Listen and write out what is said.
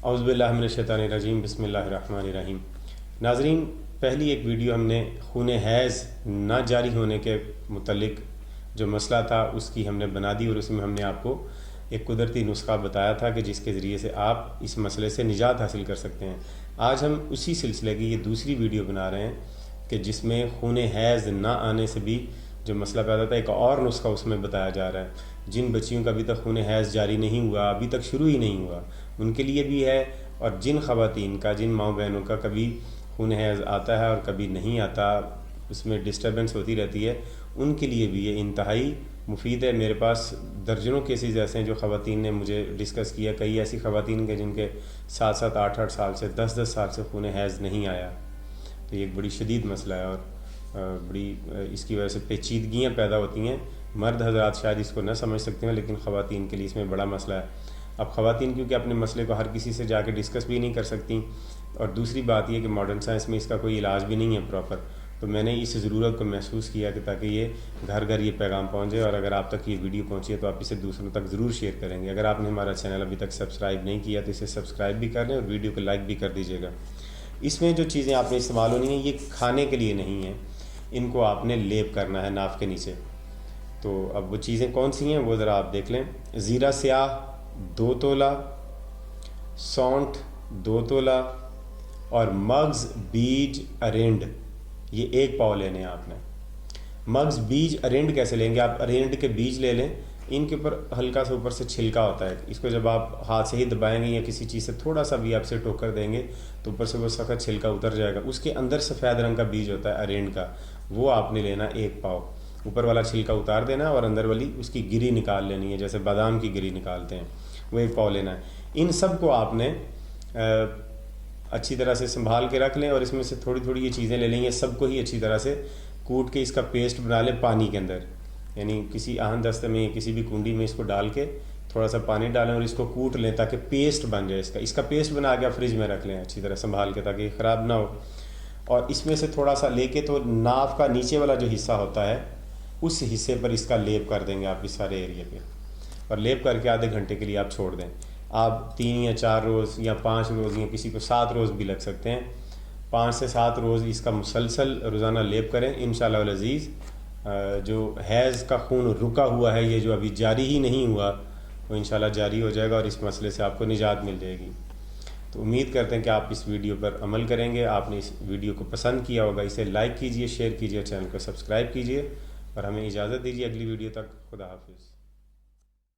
اعوذ باللہ من الشیطان الرجیم بسم اللہ الرحمن الرحیم۔ ناظرین، پہلی ایک ویڈیو ہم نے خون حیض نہ جاری ہونے کے متعلق جو مسئلہ تھا اس کی ہم نے بنا دی، اور اس میں ہم نے آپ کو ایک قدرتی نسخہ بتایا تھا کہ جس کے ذریعے سے آپ اس مسئلے سے نجات حاصل کر سکتے ہیں۔ آج ہم اسی سلسلے کی یہ دوسری ویڈیو بنا رہے ہیں کہ جس میں خون حیض نہ آنے سے بھی جو مسئلہ پیدا تھا، ایک اور نسخہ اس میں بتایا جا رہا ہے۔ جن بچیوں کا ابھی تک خون حیض جاری نہیں ہوا، ابھی تک شروع ہی نہیں ہوا، ان کے لیے بھی ہے، اور جن خواتین کا، جن ماؤں بہنوں کا کبھی خون حیض آتا ہے اور کبھی نہیں آتا، اس میں ڈسٹربنس ہوتی رہتی ہے، ان کے لیے بھی یہ انتہائی مفید ہے۔ میرے پاس درجنوں کیسز ایسے ہیں جو خواتین نے مجھے ڈسکس کیا، کئی ایسی خواتین کے جن کے 7 8 سال سے 10 سال سے خون حیض نہیں آیا۔ تو یہ ایک بڑی شدید مسئلہ ہے، اور بڑی اس کی وجہ سے پیچیدگیاں پیدا ہوتی ہیں۔ مرد حضرات شاید اس کو نہ سمجھ سکتے ہیں، لیکن خواتین کے لیے اس میں بڑا مسئلہ ہے۔ اب خواتین کیونکہ اپنے مسئلے کو ہر کسی سے جا کے ڈسکس بھی نہیں کر سکتی، اور دوسری بات یہ کہ ماڈرن سائنس میں اس کا کوئی علاج بھی نہیں ہے پراپر، تو میں نے اس ضرورت کو محسوس کیا کہ تاکہ یہ گھر گھر یہ پیغام پہنچ جائے، اور اگر آپ تک یہ ویڈیو پہنچی ہے تو آپ اسے دوسروں تک ضرور شیئر کریں گے۔ اگر آپ نے ہمارا چینل ابھی تک سبسکرائب نہیں کیا تو اسے سبسکرائب بھی کر لیں، اور ویڈیو کو لائک بھی کر دیجیے گا۔ اس میں جو چیزیں آپ نے استعمال ہونی ہیں یہ کھانے کے لیے نہیں ہیں، ان کو آپ نے لیپ کرنا ہے ناف کے نیچے۔ تو اب وہ چیزیں کون سی ہیں وہ ذرا آپ دیکھ لیں۔ زیرہ سیاہ 2 تولہ، سونٹھ 2 تولہ، اور مغز بیج ارینڈ یہ 1 پاؤ لینے ہیں آپ نے۔ مغز بیج ارینڈ کیسے لیں گے؟ آپ ارینڈ کے بیج لے لیں، ان کے اوپر ہلکا سا اوپر سے چھلکا ہوتا ہے، اس کو جب آپ ہاتھ سے ہی دبائیں گے یا کسی چیز سے تھوڑا سا بھی آپ سے ٹوکر دیں گے تو اوپر سے وہ سخت چھلکا اتر جائے گا۔ اس کے اندر سفید رنگ کا بیج ہوتا ہے ارینڈ کا، وہ آپ نے لینا 1 پاؤ۔ اوپر والا چھلکا اتار دینا اور اندر والی اس کی گری نکال لینی ہے، جیسے بادام کی گری نکالتے ہیں، وہ 1 پاؤ لینا ہے۔ ان سب کو آپ نے اچھی طرح سے سنبھال کے رکھ لیں، اور اس میں سے تھوڑی تھوڑی یہ چیزیں لے لیں گے، سب کو ہی اچھی طرح سے کوٹ کے اس کا پیسٹ بنا لیں پانی کے اندر، یعنی کسی آہن دستے میں کسی بھی کنڈی میں اس کو ڈال کے تھوڑا سا پانی ڈالیں اور اس کو کوٹ لیں تاکہ پیسٹ بن جائے۔ اس کا پیسٹ بنا کے آپ فریج میں رکھ لیں اچھی طرح سنبھال کے تاکہ یہ خراب نہ ہو۔ اور اس میں سے تھوڑا سا لے کے تو ناف کا نیچے والا جو حصہ ہوتا ہے اس حصے پر اس کا لیپ کر دیں گے آپ، اس سارے ایریا پہ، اور لیپ کر کے آدھے گھنٹے کے لیے آپ چھوڑ دیں۔ آپ 3 یا 4 روز یا 5 روز یا کسی کو 7 روز بھی لگ سکتے ہیں، 5 سے 7 روز اس کا مسلسل روزانہ لیپ کریں۔ انشاءاللہ العزیز جو حیض کا خون رکا ہوا ہے، یہ جو ابھی جاری ہی نہیں ہوا، وہ انشاءاللہ جاری ہو جائے گا، اور اس مسئلے سے آپ کو نجات مل جائے گی۔ تو امید کرتے ہیں کہ آپ اس ویڈیو پر عمل کریں گے۔ آپ نے اس ویڈیو کو پسند کیا ہوگا، اسے لائک کیجئے، شیئر کیجئے، چینل کو سبسکرائب کیجئے، اور ہمیں اجازت دیجیے اگلی ویڈیو تک۔ خدا حافظ۔